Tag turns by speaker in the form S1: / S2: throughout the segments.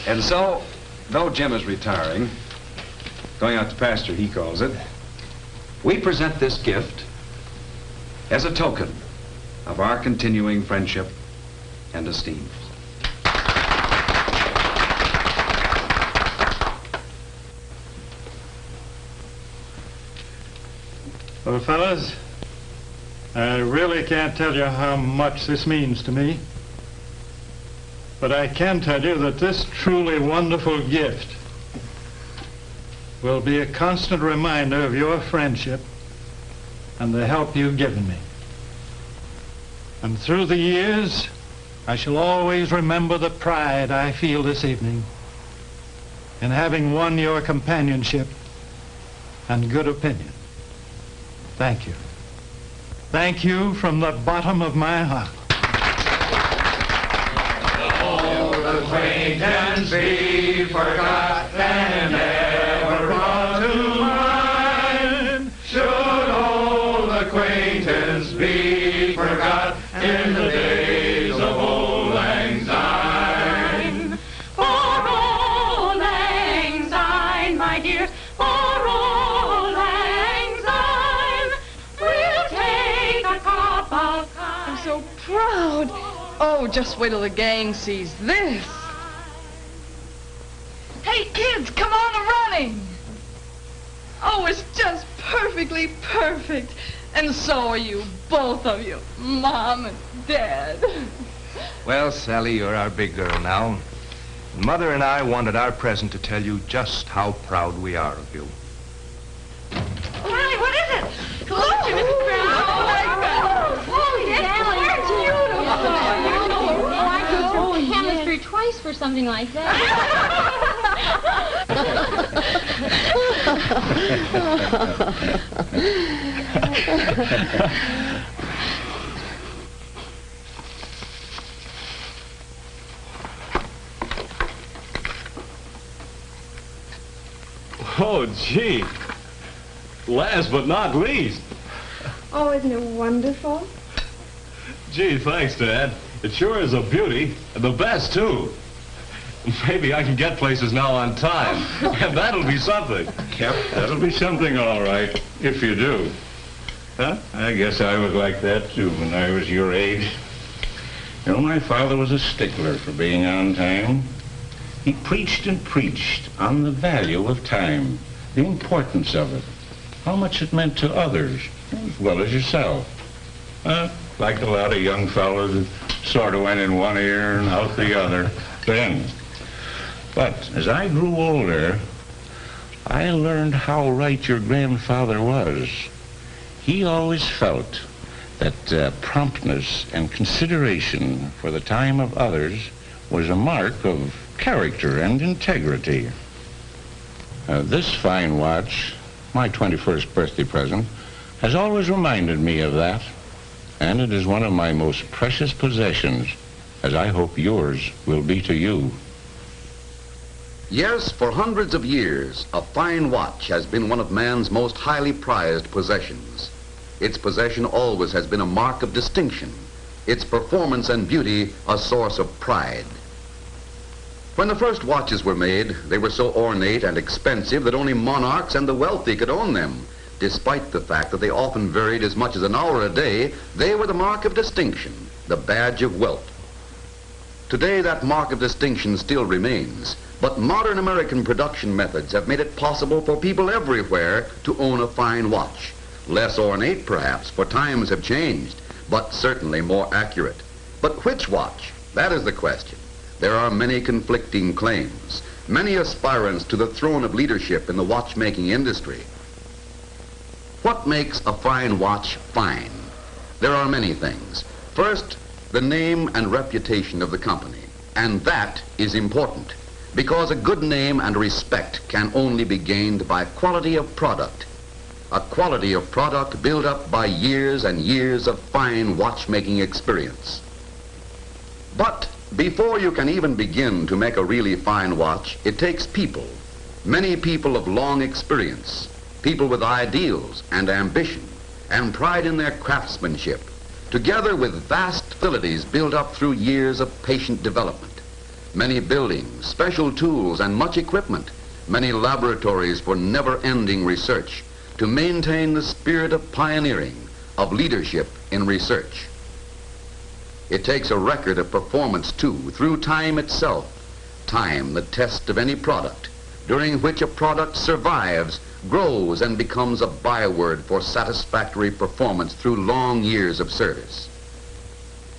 S1: And so, though Jim is retiring, going out to pasture, he calls it, we present this gift as a token of our continuing friendship and esteem.
S2: Well, fellas, I really can't tell you how much this means to me. But I can tell you that this truly wonderful gift will be a constant reminder of your friendship and the help you've given me. And through the years, I shall always remember the pride I feel this evening in having won your companionship and good opinion. Thank you. Thank you from the bottom of my heart.
S3: Old acquaintance be forgot and never brought to mind. Should old acquaintance be forgot in the days of old lang syne.
S4: For old lang syne, my dear, for old lang syne, we'll take a cup of kind.
S5: I'm so proud. Oh, just wait till the gang sees this. Hey, kids, come on running. Oh, it's just perfectly perfect. And so are you, both of you, Mom and Dad.
S6: Well, Sally, you're our big girl now. Mother and I wanted our present to tell you just how proud we are of you.
S4: Riley, what is it? Look, Mrs. Brown.
S5: Oh, my God.
S4: Oh, yes, it's beautiful.
S7: I go through chemistry twice for something like that.
S8: Oh, gee. Last but not least.
S9: Oh, isn't it wonderful?
S8: Gee, thanks, Dad. It sure is a beauty, and the best, too. Maybe I can get places now on time, and that'll be something.
S10: Yep, that'll be something, all right, if you do. Huh? I guess I was like that, too, when I was your age. You know, my father was a stickler for being on time. He preached and preached on the value of time, the importance of it, how much it meant to others, as well as yourself. Like a lot of young fellows that sort of went in one ear and out the other then. But as I grew older, I learned how right your grandfather was. He always felt that promptness and consideration for the time of others was a mark of character and integrity. This fine watch, my 21st birthday present, has always reminded me of that, and it is one of my most precious possessions, as I hope yours will be to you.
S11: Yes, for hundreds of years, a fine watch has been one of man's most highly prized possessions. Its possession always has been a mark of distinction, its performance and beauty a source of pride. When the first watches were made, they were so ornate and expensive that only monarchs and the wealthy could own them. Despite the fact that they often varied as much as an hour a day, they were the mark of distinction, the badge of wealth. Today, that mark of distinction still remains, but modern American production methods have made it possible for people everywhere to own a fine watch. Less ornate, perhaps, for times have changed, but certainly more accurate. But which watch? That is the question. There are many conflicting claims, many aspirants to the throne of leadership in the watchmaking industry. What makes a fine watch fine? There are many things. First, the name and reputation of the company, and that is important, because a good name and respect can only be gained by quality of product. A quality of product built up by years and years of fine watchmaking experience. But before you can even begin to make a really fine watch, it takes people, many people of long experience, people with ideals and ambition and pride in their craftsmanship, together with vast facilities built up through years of patient development. many buildings, special tools, and much equipment, many laboratories for never-ending research to maintain the spirit of pioneering, of leadership in research. It takes a record of performance, too, through time itself. Time, the test of any product, during which a product survives, grows, and becomes a byword for satisfactory performance through long years of service.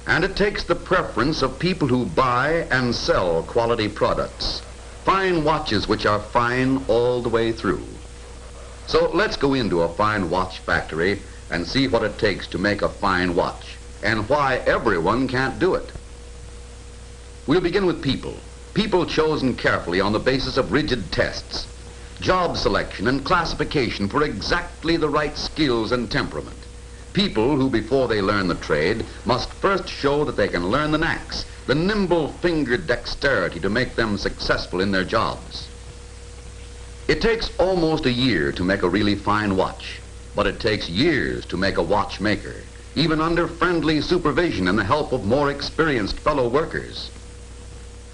S11: And it takes the preference of people who buy and sell quality products, fine watches which are fine all the way through. So let's go into a fine watch factory and see what it takes to make a fine watch, and why everyone can't do it. We'll begin with people. People chosen carefully on the basis of rigid tests, job selection and classification for exactly the right skills and temperament. People who, before they learn the trade, must first show that they can learn the knacks, the nimble-fingered dexterity to make them successful in their jobs. It takes almost a year to make a really fine watch, but it takes years to make a watchmaker, even under friendly supervision and the help of more experienced fellow workers.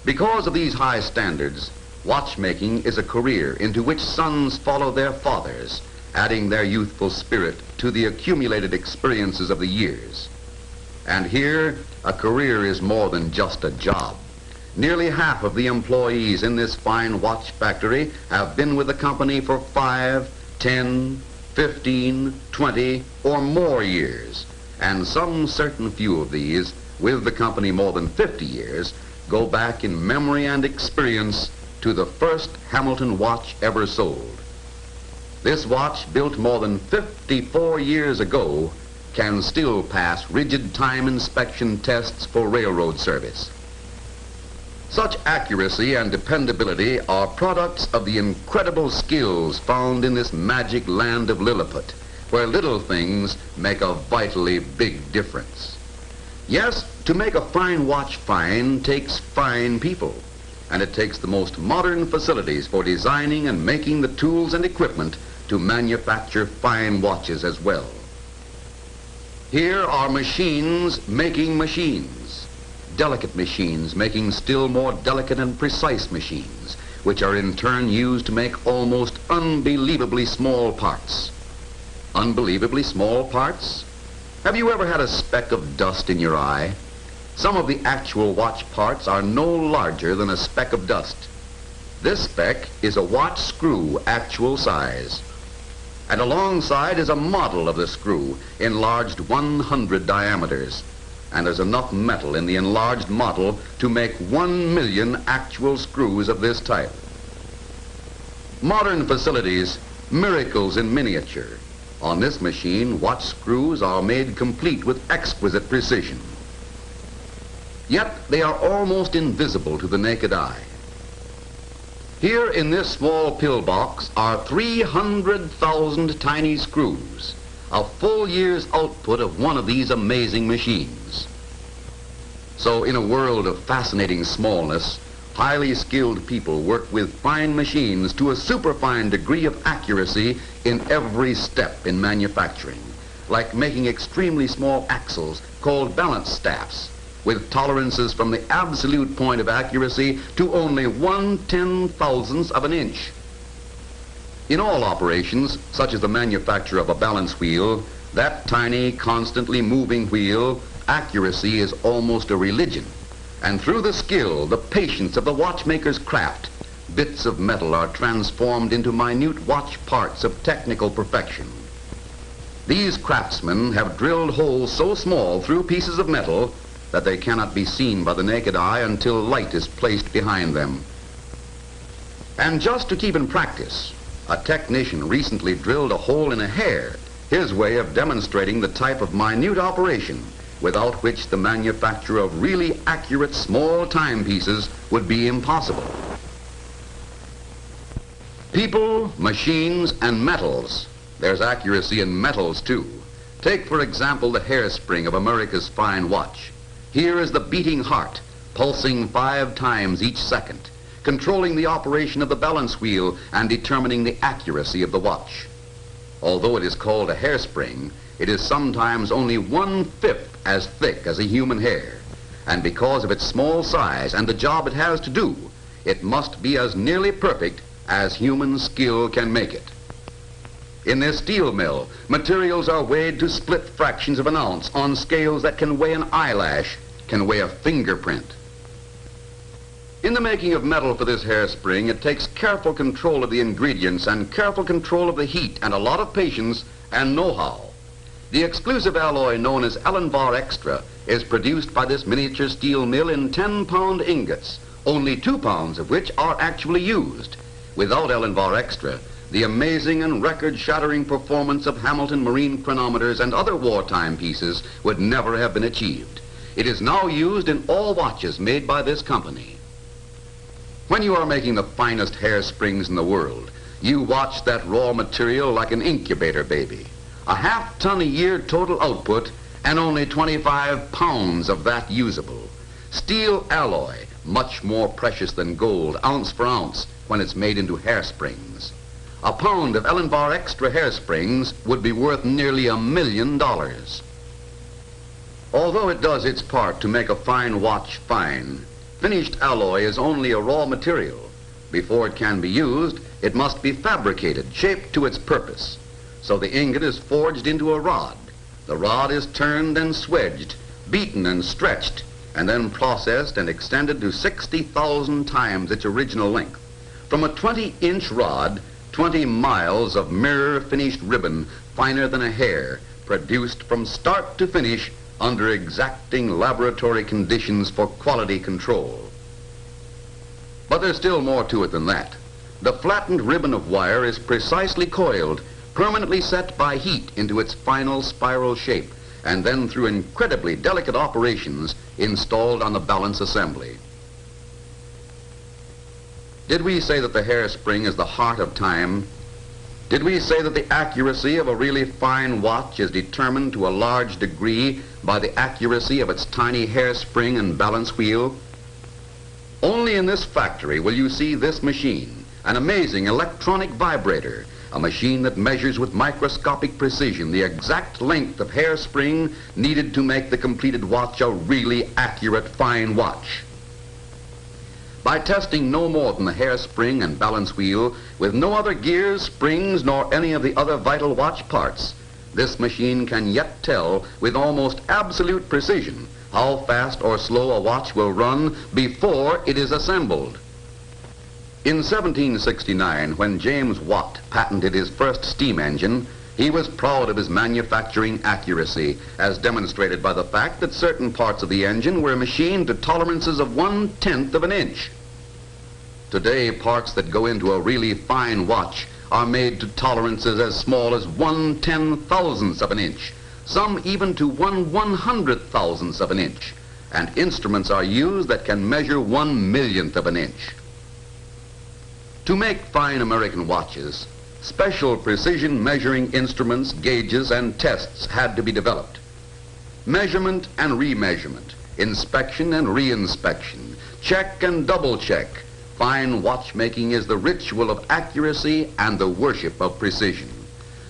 S11: Because of these high standards, watchmaking is a career into which sons follow their fathers, adding their youthful spirit to the accumulated experiences of the years. And here, a career is more than just a job. Nearly half of the employees in this fine watch factory have been with the company for 5, 10, 15, 20, or more years. And some certain few of these, with the company more than 50 years, go back in memory and experience to the first Hamilton watch ever sold. This watch, built more than 54 years ago, can still pass rigid time inspection tests for railroad service. Such accuracy and dependability are products of the incredible skills found in this magic land of Lilliput, where little things make a vitally big difference. Yes, to make a fine watch fine takes fine people, and it takes the most modern facilities for designing and making the tools and equipment to manufacture fine watches as well. Here are machines making machines, delicate machines making still more delicate and precise machines, which are in turn used to make almost unbelievably small parts. Unbelievably small parts? Have you ever had a speck of dust in your eye? Some of the actual watch parts are no larger than a speck of dust. This speck is a watch screw actual size. And alongside is a model of the screw, enlarged 100 diameters. And there's enough metal in the enlarged model to make 1 million actual screws of this type. Modern facilities, miracles in miniature. On this machine, watch screws are made complete with exquisite precision. Yet they are almost invisible to the naked eye. Here in this small pillbox are 300,000 tiny screws, a full year's output of one of these amazing machines. So in a world of fascinating smallness, highly skilled people work with fine machines to a superfine degree of accuracy in every step in manufacturing, like making extremely small axles called balance staffs, with tolerances from the absolute point of accuracy to only 1/10,000th of an inch. In all operations, such as the manufacture of a balance wheel, that tiny, constantly moving wheel, accuracy is almost a religion. And through the skill, the patience of the watchmaker's craft, bits of metal are transformed into minute watch parts of technical perfection. These craftsmen have drilled holes so small through pieces of metal that they cannot be seen by the naked eye until light is placed behind them. And just to keep in practice, a technician recently drilled a hole in a hair, his way of demonstrating the type of minute operation without which the manufacture of really accurate small timepieces would be impossible. People, machines, and metals. There's accuracy in metals, too. Take, for example, the hairspring of America's fine watch. Here is the beating heart, pulsing 5 times each second, controlling the operation of the balance wheel and determining the accuracy of the watch. Although it is called a hairspring, it is sometimes only 1/5 as thick as a human hair. And because of its small size and the job it has to do, it must be as nearly perfect as human skill can make it. In this steel mill, materials are weighed to split fractions of an ounce on scales that can weigh an eyelash, can weigh a fingerprint. In the making of metal for this hairspring, it takes careful control of the ingredients and careful control of the heat and a lot of patience and know-how. The exclusive alloy known as Allenvar Extra is produced by this miniature steel mill in 10-pound ingots, only 2 pounds of which are actually used. Without Allenvar Extra, the amazing and record-shattering performance of Hamilton marine chronometers and other wartime pieces would never have been achieved. It is now used in all watches made by this company. When you are making the finest hairsprings in the world, you watch that raw material like an incubator baby. A half-ton a year total output and only 25 pounds of that usable. Steel alloy, much more precious than gold, ounce for ounce, when it's made into hairsprings. A pound of Allenvar Extra hairsprings would be worth nearly $1 million. Although it does its part to make a fine watch fine, finished alloy is only a raw material. Before it can be used, it must be fabricated, shaped to its purpose. So the ingot is forged into a rod. The rod is turned and swedged, beaten and stretched, and then processed and extended to 60,000 times its original length. From a 20-inch rod, 20 miles of mirror-finished ribbon, finer than a hair, produced from start to finish under exacting laboratory conditions for quality control. But there's still more to it than that. The flattened ribbon of wire is precisely coiled, permanently set by heat into its final spiral shape, and then through incredibly delicate operations installed on the balance assembly. Did we say that the hairspring is the heart of time? Did we say that the accuracy of a really fine watch is determined to a large degree by the accuracy of its tiny hairspring and balance wheel? Only in this factory will you see this machine, an amazing electronic vibrator, a machine that measures with microscopic precision the exact length of hairspring needed to make the completed watch a really accurate fine watch. By testing no more than the hairspring and balance wheel with no other gears, springs, nor any of the other vital watch parts, this machine can yet tell with almost absolute precision how fast or slow a watch will run before it is assembled. In 1769, when James Watt patented his first steam engine, he was proud of his manufacturing accuracy, as demonstrated by the fact that certain parts of the engine were machined to tolerances of 1/10 of an inch. Today, parts that go into a really fine watch are made to tolerances as small as 1/10,000th of an inch, some even to 1/100,000th of an inch, and instruments are used that can measure 1/1,000,000th of an inch. To make fine American watches, special precision measuring instruments, gauges, and tests had to be developed. Measurement and remeasurement, inspection and reinspection, check and double check. Fine watchmaking is the ritual of accuracy and the worship of precision.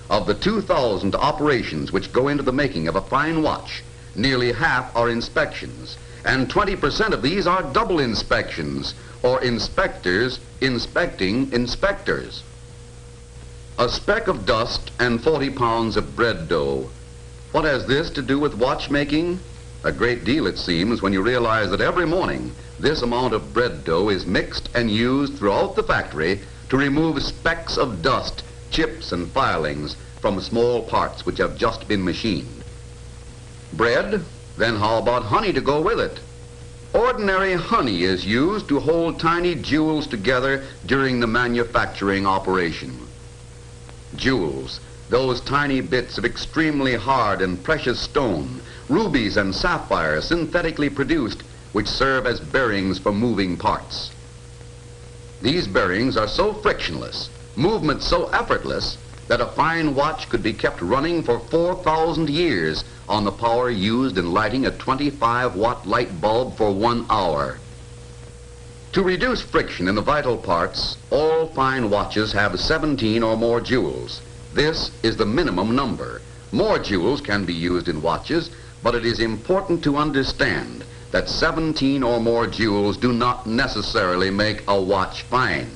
S11: Of the 2,000 operations which go into the making of a fine watch, nearly half are inspections, and 20% of these are double inspections, or inspectors inspecting inspectors. A speck of dust and 40 pounds of bread dough. What has this to do with watchmaking? A great deal, it seems, when you realize that every morning this amount of bread dough is mixed and used throughout the factory to remove specks of dust, chips and filings from small parts which have just been machined. Bread? Then how about honey to go with it? Ordinary honey is used to hold tiny jewels together during the manufacturing operation. Jewels, those tiny bits of extremely hard and precious stone, rubies and sapphires synthetically produced, which serve as bearings for moving parts. These bearings are so frictionless, movement so effortless, that a fine watch could be kept running for 4,000 years on the power used in lighting a 25-watt light bulb for 1 hour. To reduce friction in the vital parts, all fine watches have 17 or more jewels. This is the minimum number. More jewels can be used in watches, but it is important to understand that 17 or more jewels do not necessarily make a watch fine.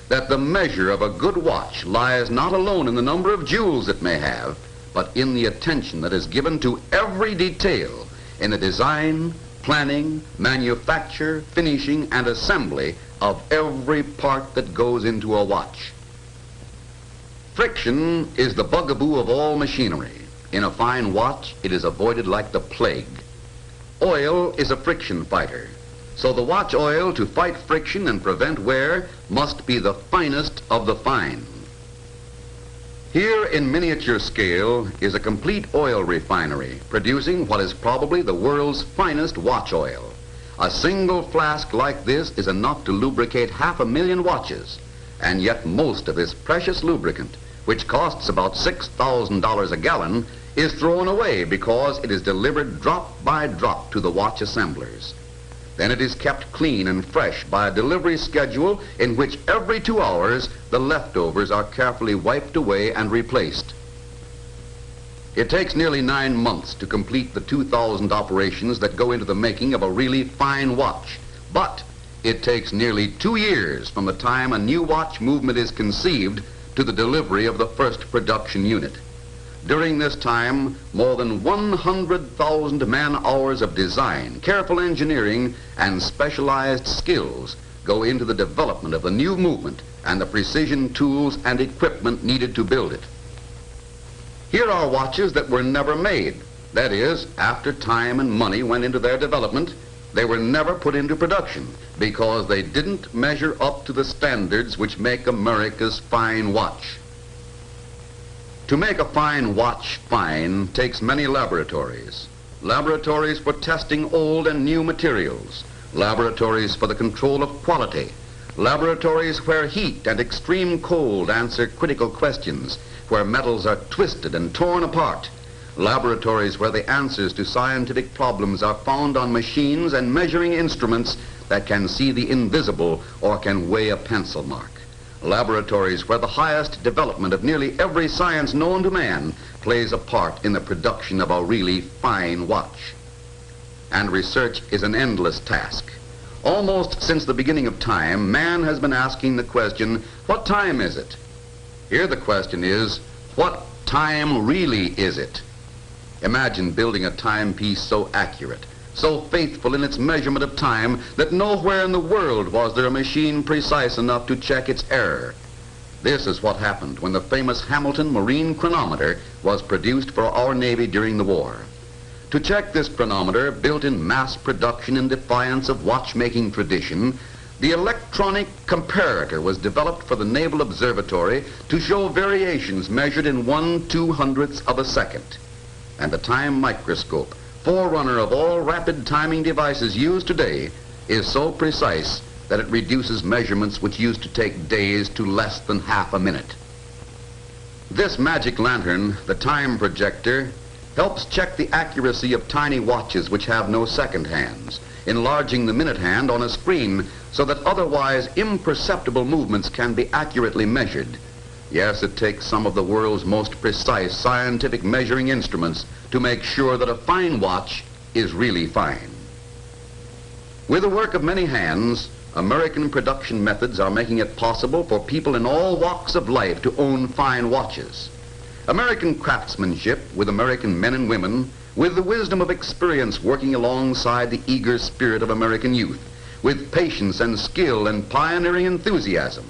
S11: That the measure of a good watch lies not alone in the number of jewels it may have, but in the attention that is given to every detail in the design, planning, manufacture, finishing, and assembly of every part that goes into a watch. Friction is the bugaboo of all machinery. In a fine watch, it is avoided like the plague. Oil is a friction fighter, so the watch oil to fight friction and prevent wear must be the finest of the fine. Here in miniature scale is a complete oil refinery producing what is probably the world's finest watch oil. A single flask like this is enough to lubricate 500,000 watches, and yet most of this precious lubricant, which costs about $6,000 a gallon, is thrown away because it is delivered drop by drop to the watch assemblers. Then it is kept clean and fresh by a delivery schedule in which every 2 hours the leftovers are carefully wiped away and replaced. It takes nearly 9 months to complete the 2,000 operations that go into the making of a really fine watch, but it takes nearly 2 years from the time a new watch movement is conceived to the delivery of the first production unit. During this time, more than 100,000 man-hours of design, careful engineering, and specialized skills go into the development of the new movement and the precision tools and equipment needed to build it. Here are watches that were never made. That is, after time and money went into their development, they were never put into production because they didn't measure up to the standards which make America's fine watch. To make a fine watch fine takes many laboratories. Laboratories for testing old and new materials. Laboratories for the control of quality. Laboratories where heat and extreme cold answer critical questions, where metals are twisted and torn apart. Laboratories where the answers to scientific problems are found on machines and measuring instruments that can see the invisible or can weigh a pencil mark. Laboratories where the highest development of nearly every science known to man plays a part in the production of a really fine watch. And research is an endless task. Almost since the beginning of time, man has been asking the question, what time is it? Here the question is, what time really is it? Imagine building a timepiece so accurate, so faithful in its measurement of time that nowhere in the world was there a machine precise enough to check its error. This is what happened when the famous Hamilton marine chronometer was produced for our Navy during the war. To check this chronometer, built in mass production in defiance of watchmaking tradition, the electronic comparator was developed for the Naval Observatory to show variations measured in 1/200th of a second. And the time microscope, forerunner of all rapid timing devices used today, is so precise that it reduces measurements which used to take days to less than half a minute. This magic lantern, the time projector, helps check the accuracy of tiny watches which have no second hands, enlarging the minute hand on a screen so that otherwise imperceptible movements can be accurately measured. Yes, it takes some of the world's most precise scientific measuring instruments to make sure that a fine watch is really fine. With the work of many hands, American production methods are making it possible for people in all walks of life to own fine watches. American craftsmanship with American men and women, with the wisdom of experience working alongside the eager spirit of American youth, with patience and skill and pioneering enthusiasm,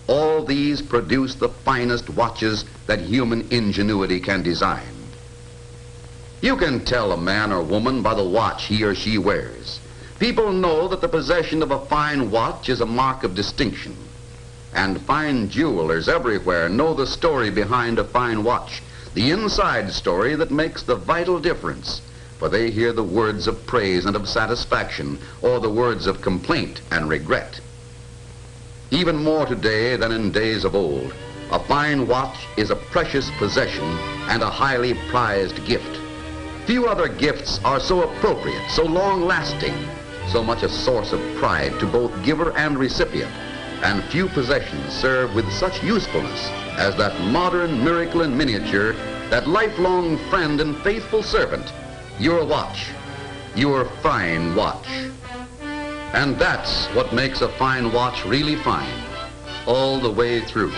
S11: all these produce the finest watches that human ingenuity can design. You can tell a man or woman by the watch he or she wears. People know that the possession of a fine watch is a mark of distinction. And fine jewelers everywhere know the story behind a fine watch, the inside story that makes the vital difference, for they hear the words of praise and of satisfaction, or the words of complaint and regret. Even more today than in days of old, a fine watch is a precious possession and a highly prized gift. Few other gifts are so appropriate, so long-lasting, so much a source of pride to both giver and recipient, and few possessions serve with such usefulness as that modern miracle in miniature, that lifelong friend and faithful servant, your watch. your fine watch. And that's what makes a fine watch really fine, all the way through.